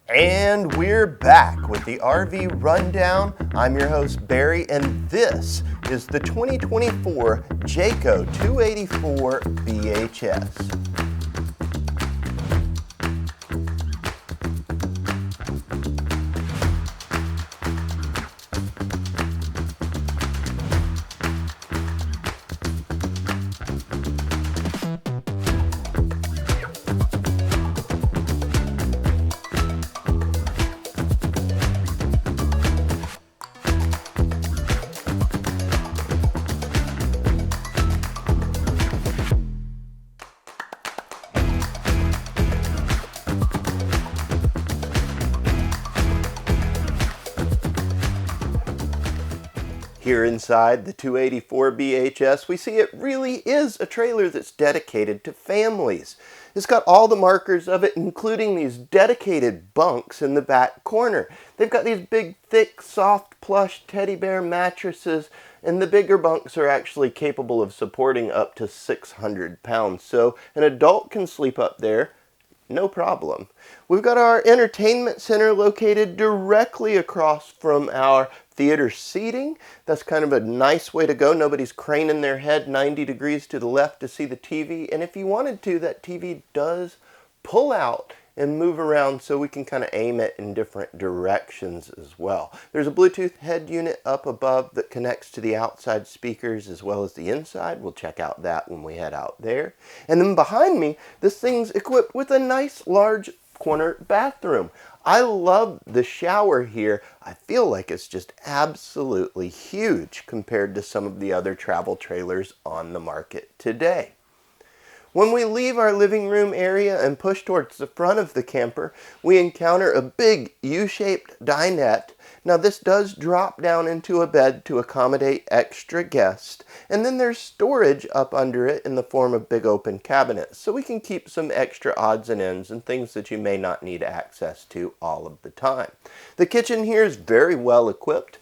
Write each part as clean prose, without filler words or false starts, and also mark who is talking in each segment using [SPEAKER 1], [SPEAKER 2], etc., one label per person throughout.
[SPEAKER 1] And we're back with the RV Rundown. I'm your host, Barry, and this is the 2024 Jayco 284 BHS. Here inside the 284 BHS, we see it really is a trailer that's dedicated to families. It's got all the markers of it, including these dedicated bunks in the back corner. They've got these big, thick, soft, plush teddy bear mattresses, and the bigger bunks are actually capable of supporting up to 600 pounds. So an adult can sleep up there, no problem. We've got our entertainment center located directly across from our theater seating. That's kind of a nice way to go. Nobody's craning their head 90 degrees to the left to see the TV. And if you wanted to, that TV does pull out and move around so we can kind of aim it in different directions as well. There's a Bluetooth head unit up above that connects to the outside speakers as well as the inside. We'll check out that when we head out there. And then behind me, this thing's equipped with a nice large corner bathroom. I love the shower here. I feel like it's just absolutely huge compared to some of the other travel trailers on the market today. When we leave our living room area and push towards the front of the camper, we encounter a big U-shaped dinette. Now this does drop down into a bed to accommodate extra guests, and then there's storage up under it in the form of big open cabinets, so we can keep some extra odds and ends and things that you may not need access to all of the time. The kitchen here is very well equipped.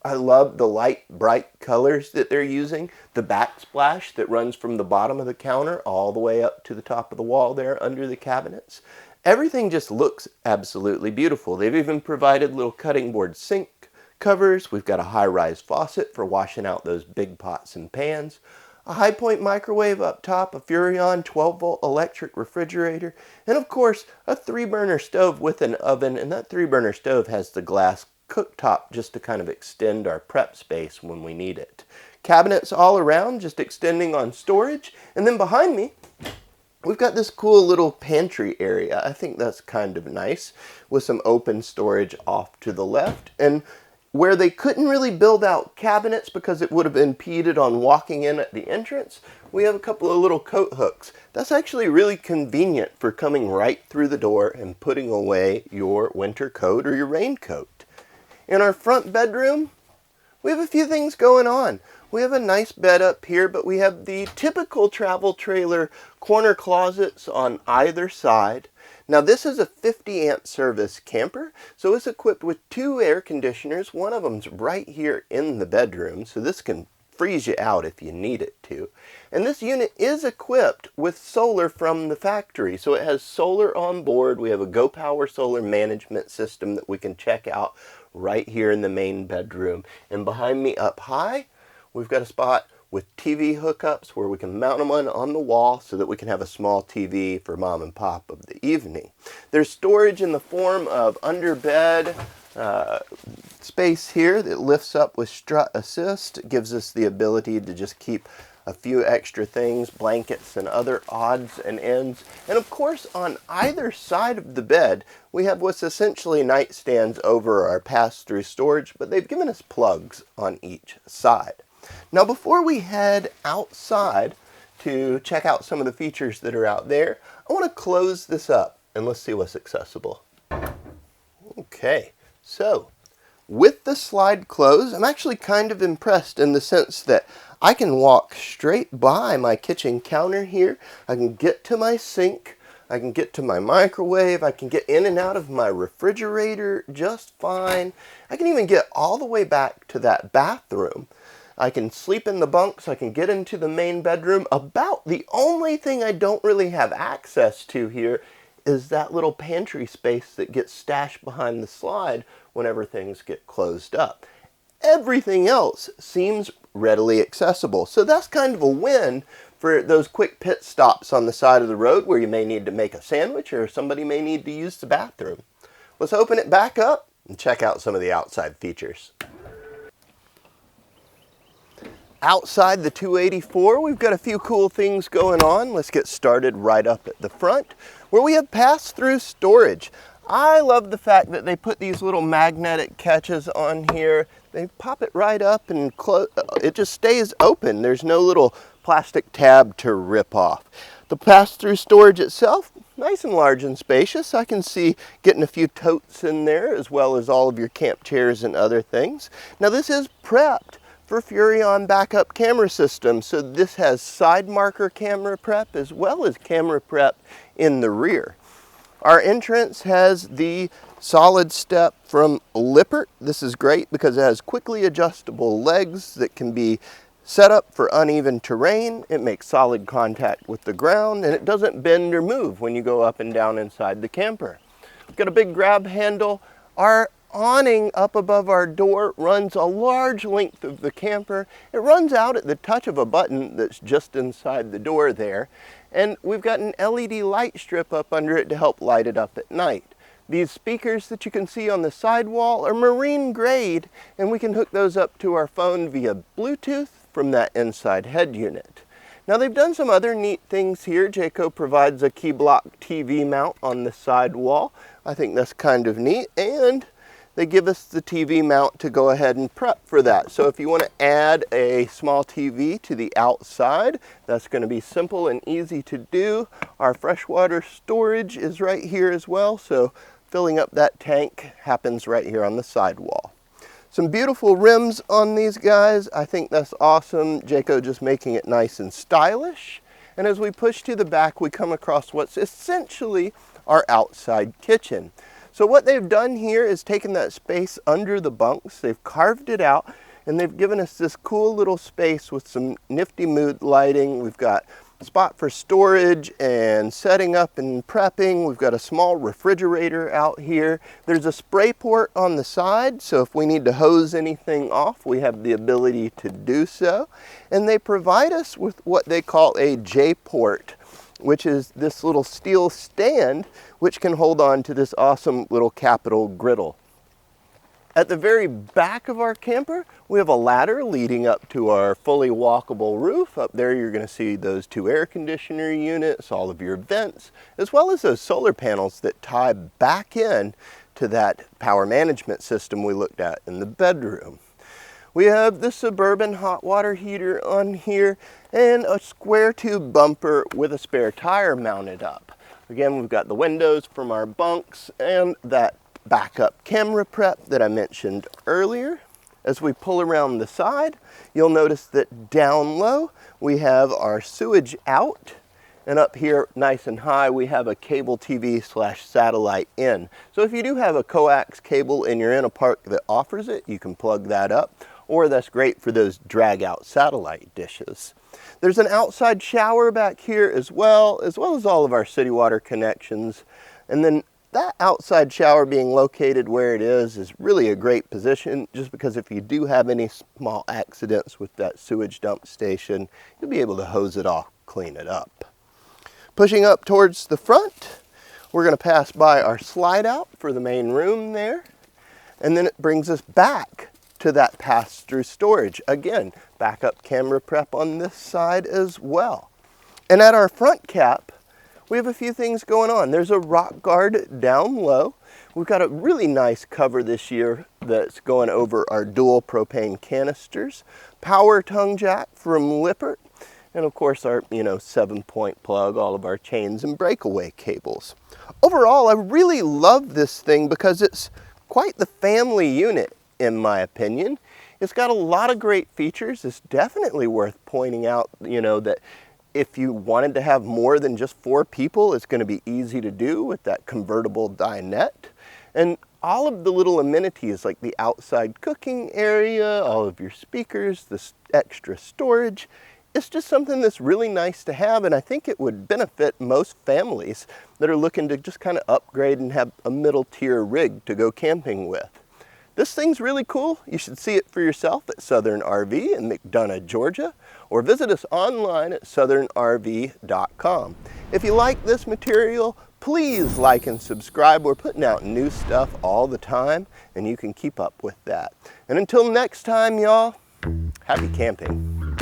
[SPEAKER 1] I love the light, bright colors that they're using. The backsplash that runs from the bottom of the counter all the way up to the top of the wall there under the cabinets. Everything just looks absolutely beautiful. They've even provided little cutting board sink covers. We've got a high-rise faucet for washing out those big pots and pans. A high-point microwave up top, a Furrion 12-volt electric refrigerator, and of course a 3-burner stove with an oven, and that 3-burner stove has the glass cooktop just to kind of extend our prep space when we need it. Cabinets all around, just extending on storage. And then behind me, we've got this cool little pantry area. I think that's kind of nice with some open storage off to the left. And where they couldn't really build out cabinets because it would have impeded on walking in at the entrance, we have a couple of little coat hooks. That's actually really convenient for coming right through the door and putting away your winter coat or your raincoat. In our front bedroom, we have a few things going on. We have a nice bed up here, but we have the typical travel trailer corner closets on either side. Now this is a 50 amp service camper, so it's equipped with 2 air conditioners. One of them's right here in the bedroom, so this can freeze you out if you need it to. And this unit is equipped with solar from the factory, so it has solar on board. We have a GoPower solar management system that we can check out right here in the main bedroom. And behind me up high, we've got a spot with TV hookups where we can mount them on the wall so that we can have a small TV for mom and pop of the evening. There's storage in the form of under bed space here that lifts up with strut assist. It gives us the ability to just keep a few extra things, blankets and other odds and ends. And of course, on either side of the bed, we have what's essentially nightstands over our pass-through storage, but they've given us plugs on each side. Now, before we head outside to check out some of the features that are out there, I want to close this up and let's see what's accessible. Okay, so with the slide closed, I'm actually kind of impressed in the sense that I can walk straight by my kitchen counter here. I can get to my sink. I can get to my microwave. I can get in and out of my refrigerator just fine. I can even get all the way back to that bathroom. I can sleep in the bunks. I can get into the main bedroom. About the only thing I don't really have access to here is that little pantry space that gets stashed behind the slide whenever things get closed up. Everything else seems readily accessible. So that's kind of a win for those quick pit stops on the side of the road where you may need to make a sandwich or somebody may need to use the bathroom. Let's open it back up and check out some of the outside features. Outside the 284, we've got a few cool things going on. Let's get started right up at the front where we have pass-through storage. I love the fact that they put these little magnetic catches on here. They pop it right up and it just stays open. There's no little plastic tab to rip off. The pass-through storage itself, nice and large and spacious. I can see getting a few totes in there as well as all of your camp chairs and other things. Now this is prepped for Furrion backup camera system. So this has side marker camera prep as well as camera prep in the rear. Our entrance has the solid step from Lippert. This is great because it has quickly adjustable legs that can be set up for uneven terrain. It makes solid contact with the ground and it doesn't bend or move when you go up and down inside the camper. We've got a big grab handle. Our awning up above our door runs a large length of the camper. It runs out at the touch of a button that's just inside the door there. And we've got an LED light strip up under it to help light it up at night. These speakers that you can see on the sidewall are marine grade, and we can hook those up to our phone via Bluetooth from that inside head unit. Now they've done some other neat things here. Jayco provides a key block TV mount on the sidewall. I think that's kind of neat, and they give us the TV mount to go ahead and prep for that. So if you want to add a small TV to the outside, that's going to be simple and easy to do. Our freshwater storage is right here as well, so filling up that tank happens right here on the sidewall. Some beautiful rims on these guys. I think that's awesome. Jayco just making it nice and stylish. And as we push to the back, we come across what's essentially our outside kitchen. So what they've done here is taken that space under the bunks, they've carved it out, and they've given us this cool little space with some nifty mood lighting. We've got a spot for storage and setting up and prepping. We've got a small refrigerator out here. There's a spray port on the side, so if we need to hose anything off, we have the ability to do so. And they provide us with what they call a J-port, which is this little steel stand which can hold on to this awesome little capital griddle. At the very back of our camper, we have a ladder leading up to our fully walkable roof. Up there you're going to see those two air conditioner units, all of your vents, as well as those solar panels that tie back in to that power management system we looked at in the bedroom. We have the Suburban hot water heater on here and a square tube bumper with a spare tire mounted up. Again, we've got the windows from our bunks and that backup camera prep that I mentioned earlier. As we pull around the side, you'll notice that down low we have our sewage out, and up here nice and high we have a cable TV / satellite in. So if you do have a coax cable and you're in a park that offers it, you can plug that up, or that's great for those drag out satellite dishes. There's an outside shower back here as well as all of our city water connections. And then that outside shower being located where it is really a great position, just because if you do have any small accidents with that sewage dump station, you'll be able to hose it off, clean it up. Pushing up towards the front, we're going to pass by our slide out for the main room there. And then it brings us back to that pass-through storage. Again, backup camera prep on this side as well. And at our front cap, we have a few things going on. There's a rock guard down low. We've got a really nice cover this year that's going over our dual propane canisters, power tongue jack from Lippert, and of course our 7-point plug, all of our chains and breakaway cables. Overall, I really love this thing because it's quite the family unit, in my opinion. It's got a lot of great features. It's definitely worth pointing out, that if you wanted to have more than just 4 people, it's going to be easy to do with that convertible dinette. And all of the little amenities like the outside cooking area, all of your speakers, this extra storage, it's just something that's really nice to have, and I think it would benefit most families that are looking to just kind of upgrade and have a middle tier rig to go camping with. This thing's really cool. You should see it for yourself at Southern RV in McDonough, Georgia, or visit us online at southernrv.com. If you like this material, please like and subscribe. We're putting out new stuff all the time, and you can keep up with that. And until next time, y'all, happy camping.